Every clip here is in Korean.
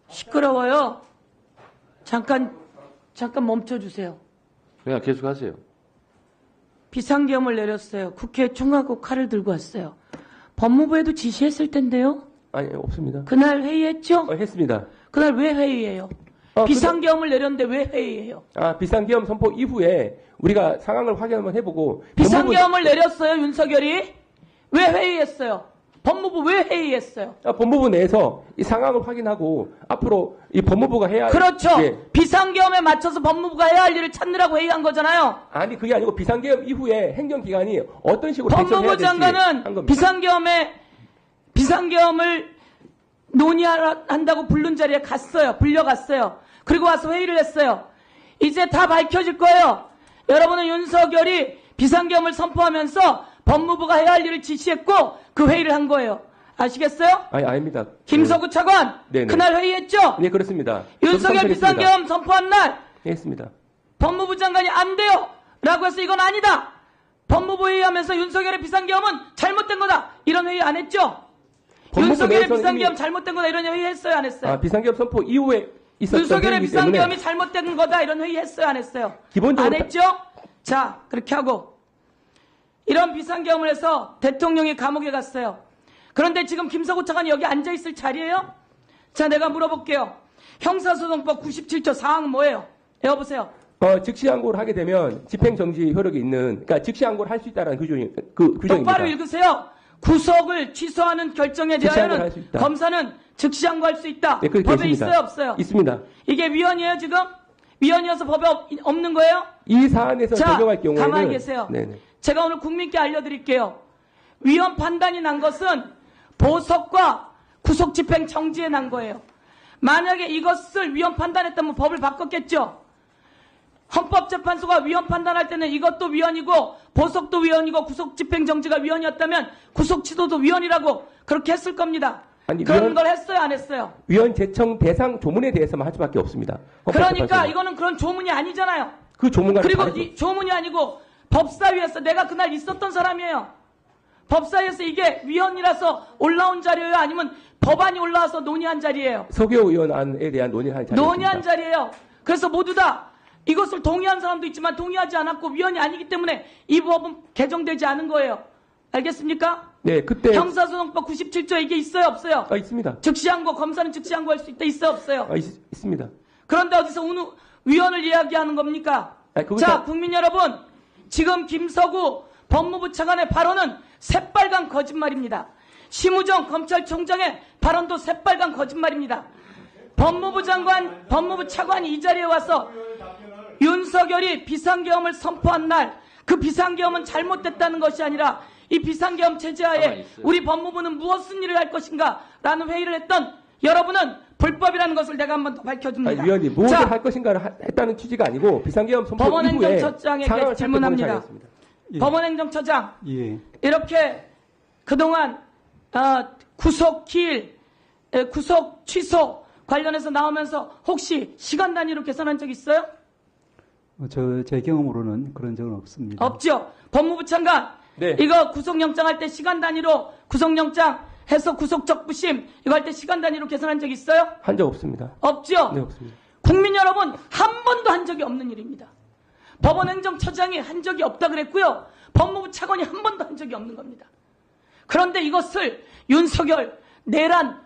시끄러워요. 잠깐 멈춰주세요. 그냥 계속하세요. 비상계엄을 내렸어요. 국회에 총하고 칼을 들고 왔어요. 법무부에도 지시했을 텐데요. 아니, 없습니다. 그날 회의했죠? 했습니다. 그날 왜 회의해요? 비상계엄을 내렸는데 왜 회의해요? 비상계엄 선포 이후에 우리가 상황을 확인 한번 해보고. 비상계엄을 내렸어요, 윤석열이? 왜 회의했어요? 법무부 왜 회의했어요? 법무부 내에서 이 상황을 확인하고 앞으로 이 법무부가 해야 할. 그렇죠. 예. 비상계엄에 맞춰서 법무부가 해야 할 일을 찾느라고 회의한 거잖아요. 아니, 그게 아니고 비상계엄 이후에 행정기관이 어떤 식으로 대처해야 법무부 될지 한 장관은 겁니다. 비상계엄을 논의한다고 부른 자리에 갔어요. 불려갔어요. 그리고 와서 회의를 했어요. 이제 다 밝혀질 거예요. 여러분은 윤석열이 비상계엄을 선포하면서 법무부가 해야 할 일을 지시했고 그 회의를 한 거예요. 아시겠어요? 아닙니다. 김서구 차관, 네네. 그날 회의했죠? 네, 그렇습니다. 윤석열 비상계엄 선포한 날 네, 했습니다. 법무부 장관이 안 돼요! 라고 해서 이건 아니다! 법무부 회의하면서 윤석열의 비상계엄은 잘못된 거다! 이런 회의 안 했죠? 윤석열의 비상계엄 잘못된 거다 이런 회의 했어요? 안 했어요? 비상계엄 선포 이후에 있었던 윤석열의 회의이기 때문에 비상계엄이 잘못된 거다 이런 회의 했어요? 안 했어요? 기본적으로 안 했죠? 자, 그렇게 하고 이런 비상계엄을 해서 대통령이 감옥에 갔어요. 그런데 지금 김서구 차관이 여기 앉아있을 자리예요? 자, 내가 물어볼게요. 형사소송법 97조 사항은 뭐예요? 여보세요. 즉시항고를 하게 되면 집행정지 효력이 있는, 그러니까 즉시항고를 할 수 있다는 규정입니다. 똑바로 읽으세요. 구속을 취소하는 결정에 대하여는 검사는 즉시항고할 수 있다. 네, 법에 있어요? 없어요? 있습니다. 이게 위헌이에요 지금? 위헌이어서 법에 없는 거예요? 이 사안에서 적용할 경우에는. 가만히 계세요. 네네. 제가 오늘 국민께 알려드릴게요. 위헌 판단이 난 것은 보석과 구속 집행 정지에 난 거예요. 만약에 이것을 위헌 판단했다면 법을 바꿨겠죠. 헌법재판소가 위헌 판단할 때는 이것도 위헌이고 보석도 위헌이고 구속 집행 정지가 위헌이었다면 구속 취소도 위헌이라고 그렇게 했을 겁니다. 아니, 그런 걸 했어요, 안 했어요? 위헌 제청 대상 조문에 대해서만 할 수밖에 없습니다. 그러니까 이거는 그런 조문이 아니잖아요. 그 조문과 그리고 이 조문이 아니고 법사위에서 내가 그날 있었던 사람이에요. 법사위에서 이게 위헌이라서 올라온 자리예요? 아니면 법안이 올라와서 논의한 자리예요? 서교 의원안에 대한 논의한 자리입니다. 논의한 자리예요. 그래서 모두 다 이것을 동의한 사람도 있지만 동의하지 않았고 위헌이 아니기 때문에 이 법은 개정되지 않은 거예요. 알겠습니까? 네, 그때 형사소송법 97조 이게 있어요, 없어요? 있습니다. 즉시항고, 검사는 즉시항고할 수 있다, 있어요, 없어요? 있습니다. 그런데 어디서 위헌을 이야기하는 겁니까? 자, 국민 여러분, 지금 김서구 법무부 차관의 발언은 새빨간 거짓말입니다. 심우정 검찰총장의 발언도 새빨간 거짓말입니다. 법무부 차관이 이 자리에 와서 윤석열이 비상계엄을 선포한 날 그 비상계엄은 잘못됐다는 것이 아니라 이 비상계엄 체제하에 우리 법무부는 무엇을 일을 할 것인가 라는 회의를 했던 여러분은 불법이라는 것을 내가 한 번 더 밝혀줍니다. 위원님, 무엇을 할 것인가를 했다는 취지가 아니고 비상계엄 선포 이후에 법원행정처장에게 질문합니다. 예. 법원행정처장, 예. 이렇게 그동안 구속 기일, 구속 취소 관련해서 나오면서 혹시 시간 단위로 계산한 적 있어요? 제 경험으로는 그런 적은 없습니다. 없죠. 법무부 장관, 네. 이거 구속영장 할 때 시간 단위로 구속영장 해서 구속적부심 이거 할 때 시간 단위로 계산한 적 있어요? 한 적 없습니다. 없죠. 네, 없습니다. 국민 여러분, 한 번도 한 적이 없는 일입니다. 법원행정처장이 한 적이 없다 그랬고요. 법무부 차관이 한 번도 한 적이 없는 겁니다. 그런데 이것을 윤석열, 내란,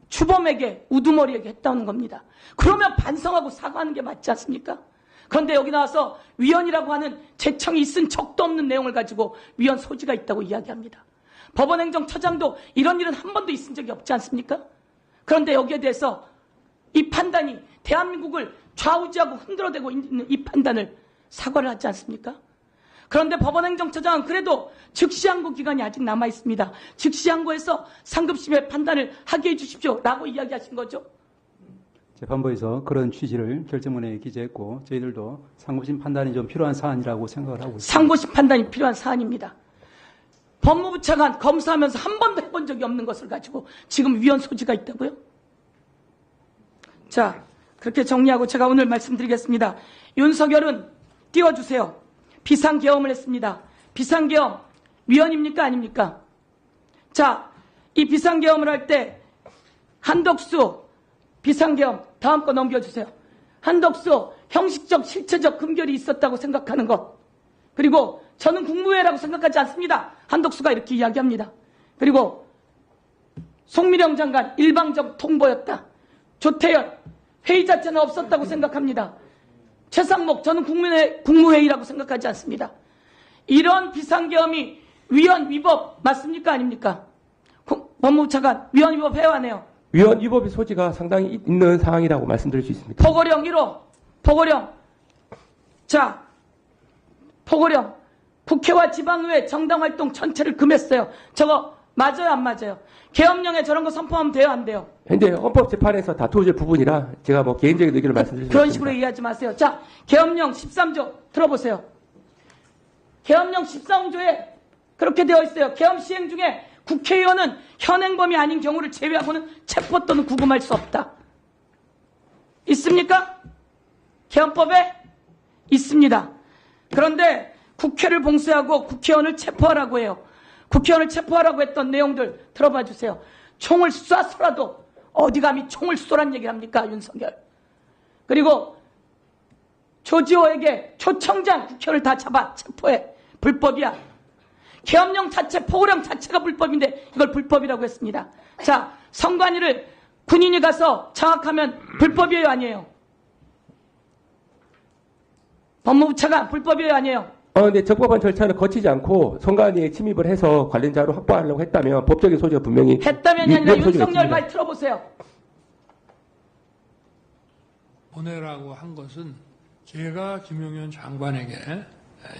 주범에게, 우두머리에게 했다는 겁니다. 그러면 반성하고 사과하는 게 맞지 않습니까? 그런데 여기 나와서 위헌이라고 하는 제청이 있은 적도 없는 내용을 가지고 위헌 소지가 있다고 이야기합니다. 법원행정처장도 이런 일은 한 번도 있은 적이 없지 않습니까? 그런데 여기에 대해서 이 판단이 대한민국을 좌우지하고 흔들어대고 있는 이 판단을 사과를 하지 않습니까? 그런데 법원행정처장은 그래도 즉시항고 기간이 아직 남아있습니다. 즉시항고해서 상급심의 판단을 하게 해주십시오 라고 이야기하신 거죠. 재판부에서 그런 취지를 결정문에 기재했고 저희들도 상고심 판단이 좀 필요한 사안이라고 생각을 하고 있습니다. 상고심 판단이 필요한 사안입니다. 법무부 차관 검사하면서 한 번도 해본 적이 없는 것을 가지고 지금 위헌 소지가 있다고요? 자, 그렇게 정리하고 제가 오늘 말씀드리겠습니다. 윤석열은 띄워주세요. 비상계엄을 했습니다. 비상계엄 위헌입니까 아닙니까? 자, 이 비상계엄을 할 때 한덕수 비상계엄 다음 거 넘겨주세요. 한덕수 형식적 실체적 금결이 있었다고 생각하는 것. 그리고 저는 국무회의라고 생각하지 않습니다. 한덕수가 이렇게 이야기합니다. 그리고 송미령 장관 일방적 통보였다. 조태열 회의 자체는 없었다고 생각합니다. 최상목 저는 국무회의라고 생각하지 않습니다. 이런 비상계엄이 위헌 위법 맞습니까 아닙니까? 법무부 차관 위헌 위법 해야 하네요. 위헌 위법의 소지가 상당히 있는 사항이라고 말씀드릴 수 있습니다. 포고령 1호 포고령. 자, 포고령 국회와 지방의회 정당활동 전체를 금했어요. 저거 맞아요 안 맞아요? 계엄령에 저런 거 선포하면 돼요 안 돼요? 현재 헌법재판에서 다투어질 부분이라 제가 뭐 개인적인 의견을 말씀드릴 수 그런 없습니다. 식으로 얘기하지 마세요. 자, 계엄령 13조 들어보세요. 계엄령 13조에 그렇게 되어 있어요. 계엄 시행 중에 국회의원은 현행범이 아닌 경우를 제외하고는 체포 또는 구금할 수 없다. 있습니까? 계엄법에 있습니다. 그런데 국회를 봉쇄하고 국회의원을 체포하라고 해요. 국회의원을 체포하라고 했던 내용들 들어봐 주세요. 총을 쏴서라도 어디 감히 총을 쏘란 얘기를 합니까 윤석열. 그리고 조지호에게 초청장 국회의원을 다 잡아 체포해. 불법이야. 계엄령 자체 포고령 자체가 불법인데 이걸 불법이라고 했습니다. 자, 선관위를 군인이 가서 장악하면 불법이에요 아니에요? 법무부 차관 불법이에요 아니에요? 근데 적법한 절차를 거치지 않고 선관위에 침입을 해서 관련 자료를 확보하려고 했다면 법적인 소지가 분명히 했다면이 아니라 소지가 윤석열 있습니다. 말 들어보세요. 보내라고 한 것은 제가 김용현 장관에게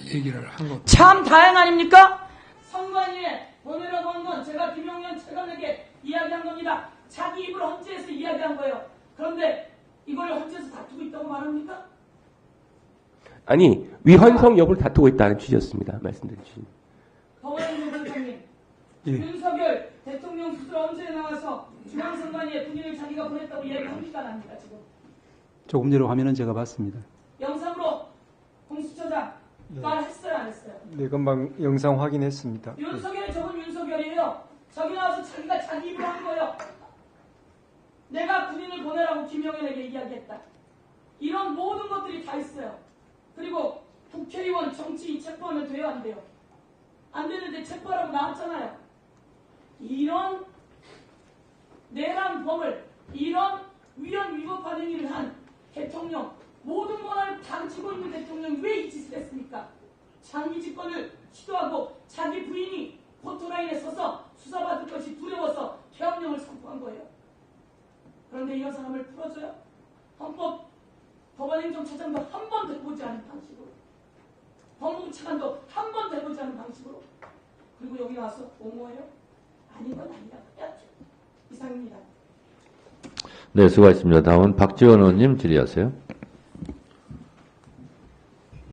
얘기를 한 겁니다. 참 다행 아닙니까? 선관위에 보내라고 한 건 제가 김용현 차관에게 이야기한 겁니다. 자기 입으로 헌재에서 이야기한 거예요. 그런데 이걸 헌재에서 다투고 있다고 말합니까? 아니 위헌성 여부를 다투고 있다는 취지였습니다. 말씀드린 취지. 법원의 선생님, 예. 윤석열 대통령 스스로 헌재에 나와서 중앙선관위에 군인을 자기가 보냈다고 이야기합니까? 안 합니까 지금? 조금 전에 화면은 제가 봤습니다. 영상으로 공수처장 말했어요 안 했어요? 네, 금방 영상 확인했습니다. 윤석열이 저건 윤석열이에요. 저기 나와서 자기가 자기 입으로 한 거예요. 내가 군인을 보내라고 김용현에게 이야기했다. 이런 모든 것들이 다 있어요. 그리고 국회의원 정치인 체포하면 돼요 안 돼요? 안 되는데 체포하라고 나왔잖아요. 이런 내란 범을 이런 위헌 위법한 행위를 한 대통령 모든 권한을 당치고 있는 대통령이 왜 이 짓을 했습니까? 장기 집권을 시도하고 자기 부인이 포토라인에 서서 수사받을 것이 두려워서 계엄령을 선포한 거예요. 그런데 이 사람을 풀어줘요? 헌법 법원행정처장도 한 번도 해보지 않은 방식으로 법무부 차관도 한 번도 해보지 않은 방식으로 그리고 여기 와서 옹호해요? 아닌 건 아니라고 해야죠. 이상입니다. 네, 수고하셨습니다. 다음은 박지원 의원님 질의하세요.